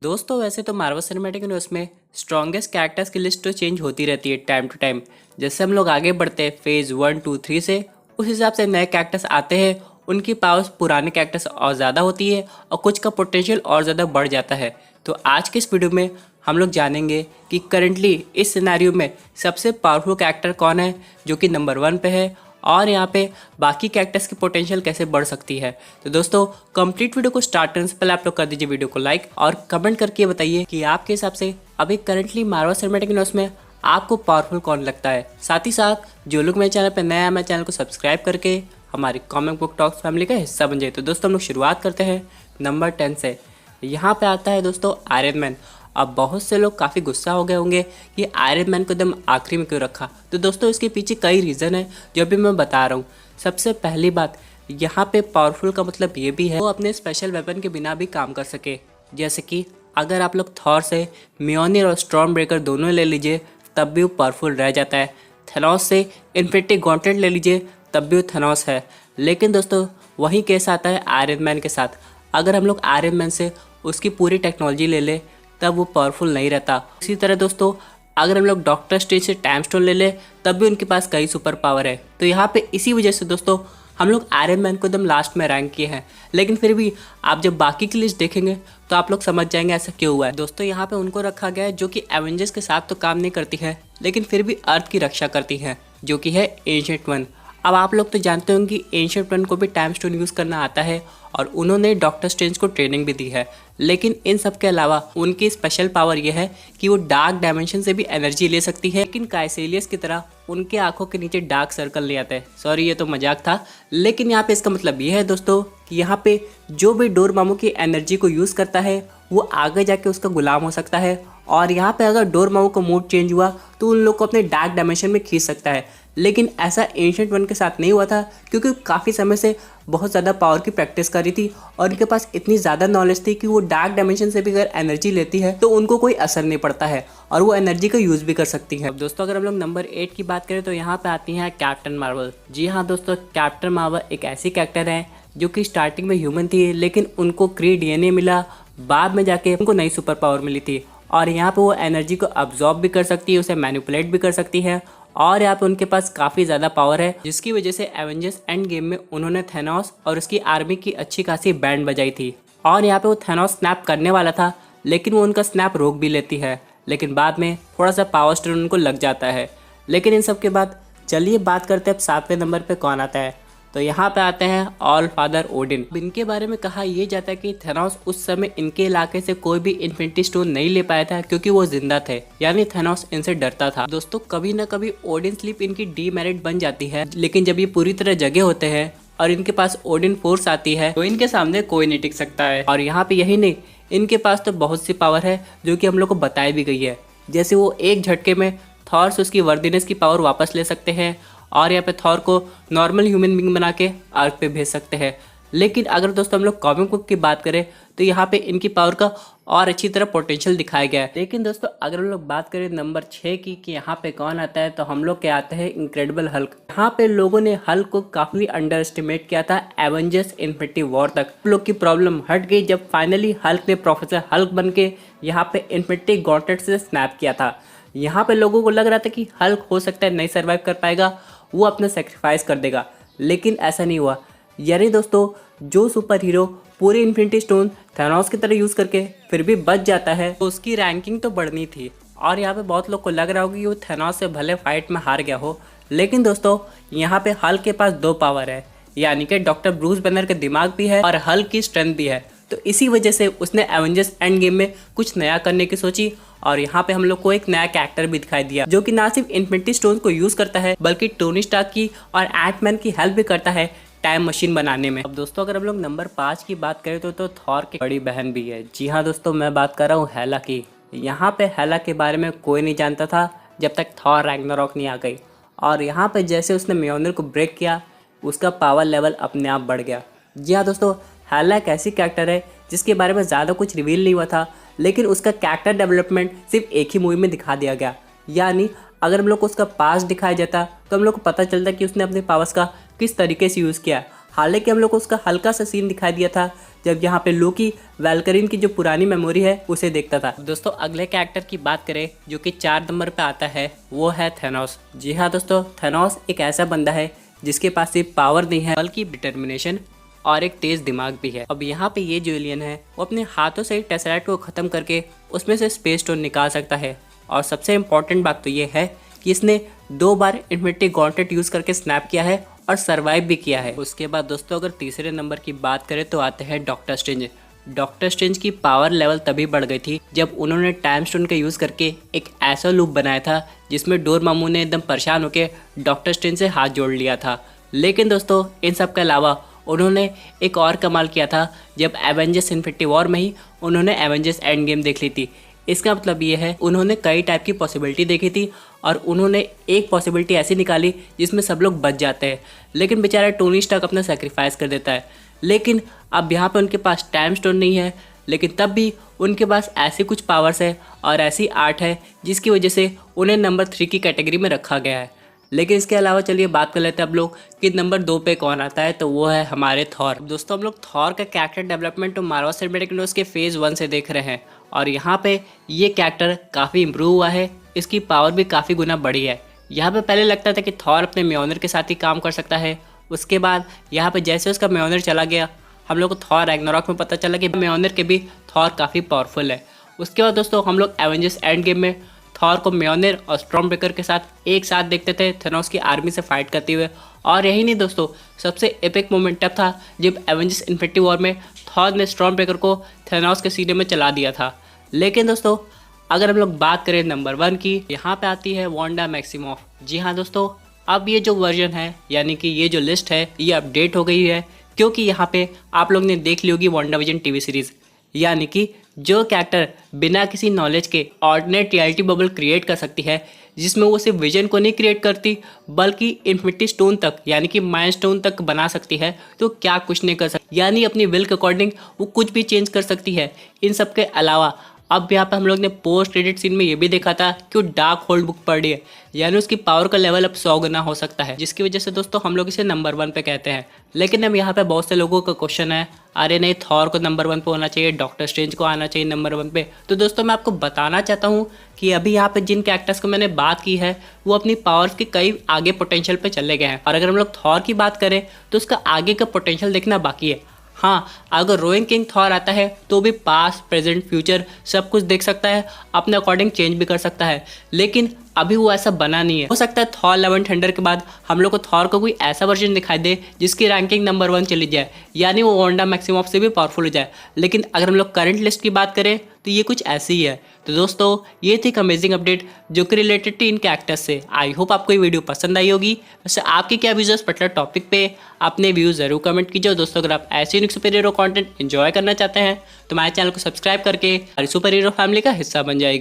दोस्तों वैसे तो मार्वल सिनेमैटिक यूनिवर्स में स्ट्रॉन्गेस्ट कैरेक्टर्स की लिस्ट तो चेंज होती रहती है टाइम टू टाइम। जैसे हम लोग आगे बढ़ते हैं फेज 1, 2, 3 से, उस हिसाब से नए कैरेक्टर्स आते हैं। उनकी पावर्स पुराने कैरेक्टर्स और ज़्यादा होती है और कुछ का पोटेंशियल और ज़्यादा बढ़ जाता है। तो आज के इस वीडियो में हम लोग जानेंगे कि करंटली इस सिनेरियो में सबसे पावरफुल कैरेक्टर कौन है जो कि नंबर 1 पे है, और यहाँ पे बाकी कैरेक्टर्स की पोटेंशियल कैसे बढ़ सकती है। तो दोस्तों कंप्लीट वीडियो को स्टार्ट करने से पहले आप लोग कर दीजिए वीडियो को लाइक और कमेंट करके बताइए कि आपके हिसाब से अभी करंटली मार्वल सिनेमैटिक यूनिवर्स में आपको पावरफुल कौन लगता है। साथ ही साथ जो लोग मेरे चैनल पर नया है, मेरे चैनल को सब्सक्राइब करके हमारी कॉमिक बुक टॉक्स फैमिली का हिस्सा बन जाए। तो दोस्तों हम लोग शुरुआत करते हैं नंबर 10 से। यहाँ पे आता है दोस्तों आयरन मैन। अब बहुत से लोग काफ़ी गुस्सा हो गए होंगे कि आयरन मैन को एकदम आखिरी में क्यों रखा। तो दोस्तों इसके पीछे कई रीज़न है जो अभी मैं बता रहा हूँ। सबसे पहली बात, यहाँ पे पावरफुल का मतलब ये भी है वो अपने स्पेशल वेपन के बिना भी काम कर सके। जैसे कि अगर आप लोग थॉर से म्योनिर और स्टॉर्म ब्रेकर दोनों ले लीजिए तब भी वो पावरफुल रह जाता है। थेनोस से इन्फिनिटी गॉन्टलेट ले लीजिए तब भी वो थेनोस है। लेकिन दोस्तों वही केस आता है आयरन मैन के साथ। अगर हम लोग आयरन मैन से उसकी पूरी टेक्नोलॉजी ले ले तब वो पावरफुल नहीं रहता। इसी तरह दोस्तों अगर हम लोग डॉक्टर स्ट्रेंज से टाइम स्टोन ले ले तब भी उनके पास कई सुपर पावर है। तो यहाँ पे इसी वजह से दोस्तों हम लोग आयरन मैन को एकदम लास्ट में रैंक किए हैं। लेकिन फिर भी आप जब बाकी की लिस्ट देखेंगे तो आप लोग समझ जाएंगे ऐसा क्यों हुआ है। दोस्तों यहाँ पे उनको रखा गया है जो कि एवेंजर्स के साथ तो काम नहीं करती है लेकिन फिर भी अर्थ की रक्षा करती है, जो कि है एंशिएंट वन। अब आप लोग तो जानते होंगे कि एंशिएंट वन को भी टाइम स्टोन यूज़ करना आता है और उन्होंने डॉक्टर स्ट्रेंज को ट्रेनिंग भी दी है। लेकिन इन सब के अलावा उनकी स्पेशल पावर यह है कि वो डार्क डायमेंशन से भी एनर्जी ले सकती है। लेकिन काइसेलियस की तरह उनके आंखों के नीचे डार्क सर्कल नहीं आते। सॉरी ये तो मजाक था। लेकिन यहाँ पे इसका मतलब ये है दोस्तों कि यहाँ पे जो भी डोरमामू की एनर्जी को यूज़ करता है वो आगे जाके उसका गुलाम हो सकता है। और यहाँ पे अगर डोरमामू का मूड चेंज हुआ तो उन लोग को अपने डार्क डायमेंशन में खींच सकता है। लेकिन ऐसा एंशिएंट वन के साथ नहीं हुआ था क्योंकि काफ़ी समय से बहुत ज़्यादा पावर की प्रैक्टिस करी थी और उनके पास इतनी ज़्यादा नॉलेज थी कि वो डार्क डायमेंशन से भी अगर एनर्जी लेती है तो उनको कोई असर नहीं पड़ता है और वो एनर्जी का यूज़ भी कर सकती है। अब दोस्तों अगर हम लोग नंबर 8 की बात करें तो यहाँ पे आती हैं कैप्टन मार्वल। जी हाँ दोस्तों, कैप्टन मार्वल एक ऐसी कैरेक्टर है जो कि स्टार्टिंग में ह्यूमन थी लेकिन उनको क्री डीएनए मिला, बाद में जाके उनको नई सुपर पावर मिली थी और यहाँ पे वो एनर्जी को अब्जॉर्ब भी कर सकती है, उसे मैनिपुलेट भी कर सकती है। और यहाँ पे उनके पास काफ़ी ज़्यादा पावर है जिसकी वजह से एवेंजर्स एंड गेम में उन्होंने थेनोस और उसकी आर्मी की अच्छी खासी बैंड बजाई थी। और यहाँ पे वो थेनोस स्नैप करने वाला था लेकिन वो उनका स्नैप रोक भी लेती है, लेकिन बाद में थोड़ा सा पावर स्टोन उनको लग जाता है। लेकिन इन सब के बाद चलिए बात करते हैं अब 7वें नंबर पर कौन आता है। तो यहाँ पे आते हैं ऑल फादर ओडिन। इनके बारे में कहा यह जाता है कि थेनोस उस समय इनके इलाके से कोई भी इन्फिनिटी स्टोन नहीं ले पाया था क्योंकि वो जिंदा थे, यानी थेनोस इनसे डरता था। दोस्तों कभी ना कभी ओडिन स्लीप इनकी डीमेरिट बन जाती है, लेकिन जब ये पूरी तरह जगे होते हैं और इनके पास ओडिन फोर्स आती है तो इनके सामने कोई नहीं टिक सकता है। और यहाँ पे यही नहीं, इनके पास तो बहुत सी पावर है जो कि हम लोग को बताई भी गई है। जैसे वो एक झटके में थॉर से उसकी वर्दीनेस की पावर वापस ले सकते हैं और यहाँ पे थॉर को नॉर्मल ह्यूमन बीइंग बना के अर्थ पे भेज सकते हैं। लेकिन अगर दोस्तों हम लोग कॉमिक बुक की बात करें तो यहाँ पे इनकी पावर का और अच्छी तरह पोटेंशियल दिखाया गया है। लेकिन दोस्तों अगर हम लोग बात करें नंबर 6 की कि यहाँ पे कौन आता है तो हम लोग के आते हैं इनक्रेडिबल हल्क। यहाँ पे लोगों ने हल्क को काफ़ी अंडर एस्टिमेट किया था एवेंजर्स इन्फिनिटी वॉर तक। लोग की प्रॉब्लम हट गई जब फाइनली हल्क ने प्रोफेसर हल्क बन के यहाँ पे इन्फिनिटी गॉन्टलेट से स्नैप किया था। यहाँ पे लोगों को लग रहा था कि हल्क हो सकता है नहीं सर्वाइव कर पाएगा, वो अपना सेक्रीफाइस कर देगा, लेकिन ऐसा नहीं हुआ। यानी दोस्तों जो सुपर हीरो पूरे इन्फिनिटी स्टोन थेनोस की तरह यूज़ करके फिर भी बच जाता है तो उसकी रैंकिंग तो बढ़नी थी। और यहाँ पे बहुत लोग को लग रहा होगा कि वो थेनोस से भले फाइट में हार गया हो, लेकिन दोस्तों यहाँ पे हल्क के पास 2 पावर है, यानी कि डॉक्टर ब्रूस बैनर का दिमाग भी है और हल्क की स्ट्रेंथ भी है। तो इसी वजह से उसने एवेंजर्स एंड गेम में कुछ नया करने की सोची और यहाँ पे हम लोग को एक नया कैरेक्टर भी दिखाई दिया जो कि ना सिर्फ इन्फिनिटी स्टोन को यूज करता है बल्कि टोनी स्टार्क की और एंटमैन की हेल्प भी करता है टाइम मशीन बनाने में। अब दोस्तों अगर हम लोग नंबर 5 की बात करें तो थॉर की बड़ी बहन भी है। जी हाँ दोस्तों, मैं बात कर रहा हूँ हेला की। यहाँ पे हेला के बारे में कोई नहीं जानता था जब तक थॉर रैग्नारॉक नहीं आ गई। और यहाँ पे जैसे उसने म्योनिर को ब्रेक किया उसका पावर लेवल अपने आप बढ़ गया। जी हाँ दोस्तों, हेला एक ऐसी कैरेक्टर है जिसके बारे में ज़्यादा कुछ रिवील नहीं हुआ था, लेकिन उसका कैरेक्टर डेवलपमेंट सिर्फ एक ही मूवी में दिखा दिया गया। यानी अगर हम लोग को उसका पास्ट दिखाया जाता तो हम लोग को पता चलता कि उसने अपने पावर्स का किस तरीके से यूज़ किया। हालांकि हम लोग को उसका हल्का सा सीन दिखाई दिया था जब यहाँ पे लोकी वैल्करिन की जो पुरानी मेमोरी है उसे देखता था। दोस्तों अगले कैरेक्टर की बात करें जो कि 4 नंबर पे आता है वो है थेनोस। जी हाँ दोस्तों, थेनोस एक ऐसा बंदा है जिसके पास सिर्फ पावर नहीं है बल्कि डिटर्मिनेशन और एक तेज दिमाग भी है। अब यहाँ पे ये जो एलियन है वो अपने हाथों से टेसरेक्ट को खत्म करके उसमें से स्पेस स्टोन निकाल सकता है। और सबसे इम्पोर्टेंट बात तो ये है कि इसने 2 बार इन्फिनिटी गॉन्टलेट यूज करके स्नैप किया है और सरवाइव भी किया है। उसके बाद दोस्तों अगर तीसरे नंबर की बात करें तो आते हैं डॉक्टर स्ट्रेंज। डॉक्टर स्ट्रेंज की पावर लेवल तभी बढ़ गई थी जब उन्होंने टाइम स्टोन का यूज करके एक ऐसा लूप बनाया था जिसमें डोरमामू ने एकदम परेशान होकर डॉक्टर स्ट्रेंज से हाथ जोड़ लिया था। लेकिन दोस्तों इन सब के अलावा उन्होंने एक और कमाल किया था जब एवेंजर्स इन्फिनिटी वॉर में ही उन्होंने एवेंजर्स एंड गेम देख ली थी। इसका मतलब ये है उन्होंने कई टाइप की पॉसिबिलिटी देखी थी और उन्होंने एक पॉसिबिलिटी ऐसी निकाली जिसमें सब लोग बच जाते हैं, लेकिन बेचारा टोनी स्टार्क अपना सेक्रीफाइस कर देता है। लेकिन अब यहाँ पे उनके पास टाइम स्टोन नहीं है, लेकिन तब भी उनके पास ऐसी कुछ पावर्स है और ऐसी आर्ट है जिसकी वजह से उन्हें नंबर 3 की कैटेगरी में रखा गया है। लेकिन इसके अलावा चलिए बात कर लेते हैं अब लोग कि नंबर 2 पे कौन आता है, तो वो है हमारे थॉर। दोस्तों हम लोग थॉर का कैरेक्टर डेवलपमेंट तो मार्वल सिनेमैटिक यूनिवर्स के फेज 1 से देख रहे हैं और यहाँ पे ये कैरेक्टर काफ़ी इम्प्रूव हुआ है, इसकी पावर भी काफ़ी गुना बढ़ी है। यहाँ पे पहले लगता था कि थॉर अपने म्योनर के साथ ही काम कर सकता है, उसके बाद यहाँ पे जैसे उसका म्योनर चला गया हम लोग को थॉर रैग्नारॉक में पता चला कि म्योनर के भी थॉर काफ़ी पावरफुल है। उसके बाद दोस्तों हम लोग एवेंजर्स एंड गेम में थॉर को म्योनर और स्टॉर्म ब्रेकर के साथ एक साथ देखते थे थेनोस की आर्मी से फाइट करते हुए। और यही नहीं दोस्तों, सबसे एपिक मोमेंट तब था जब एवेंजर्स इन्फिनिटी वॉर में थॉर ने स्टॉर्म ब्रेकर को थेनोस के सीने में चला दिया था। लेकिन दोस्तों अगर हम लोग बात करें नंबर 1 की, यहाँ पे आती है वांडा मैक्सिमोफ। जी हाँ दोस्तों, अब ये जो वर्जन है यानी कि ये जो लिस्ट है ये अपडेट हो गई है, क्योंकि यहाँ पे आप लोग ने देख ली होगी वांडा विजन टीवी सीरीज, यानी कि जो कैरेक्टर बिना किसी नॉलेज के ऑर्डिनेट रियलिटी बबल क्रिएट कर सकती है, जिसमें वो सिर्फ विजन को नहीं क्रिएट करती बल्कि इन्फिनिटी स्टोन तक यानी कि माइंड स्टोन तक बना सकती है, तो क्या कुछ नहीं कर सकती, यानी अपनी विल के अकॉर्डिंग वो कुछ भी चेंज कर सकती है। इन सब के अलावा अब यहाँ पे हम लोग ने पोस्ट क्रेडिट सीन में ये भी देखा था कि वो डार्क होल्ड बुक पढ़ रही है, यानी उसकी पावर का लेवल अब 100 गुना हो सकता है, जिसकी वजह से दोस्तों हम लोग इसे नंबर 1 पे कहते हैं। लेकिन अब यहाँ पे बहुत से लोगों का क्वेश्चन है, अरे नहीं थॉर को नंबर 1 पे होना चाहिए, डॉक्टर स्ट्रेंज को आना चाहिए नंबर 1 पे। तो दोस्तों मैं आपको बताना चाहता हूँ कि अभी यहाँ पे जिन कैरेक्टर्स को मैंने बात की है वो अपनी पावर्स के कई आगे पोटेंशियल पे चले गए हैं, और अगर हम लोग थॉर की बात करें तो उसका आगे का पोटेंशियल देखना बाकी है। हाँ, अगर रोइंग किंग थॉर आता है तो भी पास्ट प्रेजेंट फ्यूचर सब कुछ देख सकता है, अपने अकॉर्डिंग चेंज भी कर सकता है, लेकिन अभी वो ऐसा बना नहीं है। हो सकता है थॉर लव एंड थंडर के बाद हम लोग को थॉर का कोई ऐसा वर्जन दिखाई दे जिसकी रैंकिंग नंबर 1 चली जाए, यानी वो वांडा मैक्सिमोफ से भी पावरफुल हो जाए। लेकिन अगर हम लोग करंट लिस्ट की बात करें तो ये कुछ ऐसी ही है। तो दोस्तों ये थी एक अमेजिंग अपडेट जो कि रिलेटेड थी इन कैरेक्टर्स से। आई होप आपको ये वीडियो पसंद आई होगी। वैसे आपके क्या व्यूज़ इस पर्टिकुलर टॉपिक पे अपने व्यूज़ जरूर कमेंट कीजिए। दोस्तों अगर आप ऐसे unique super hero content enjoy करना चाहते हैं तो हमारे चैनल को सब्सक्राइब करके हमारी सुपर हीरो फैमिली का हिस्सा बन जाएगा।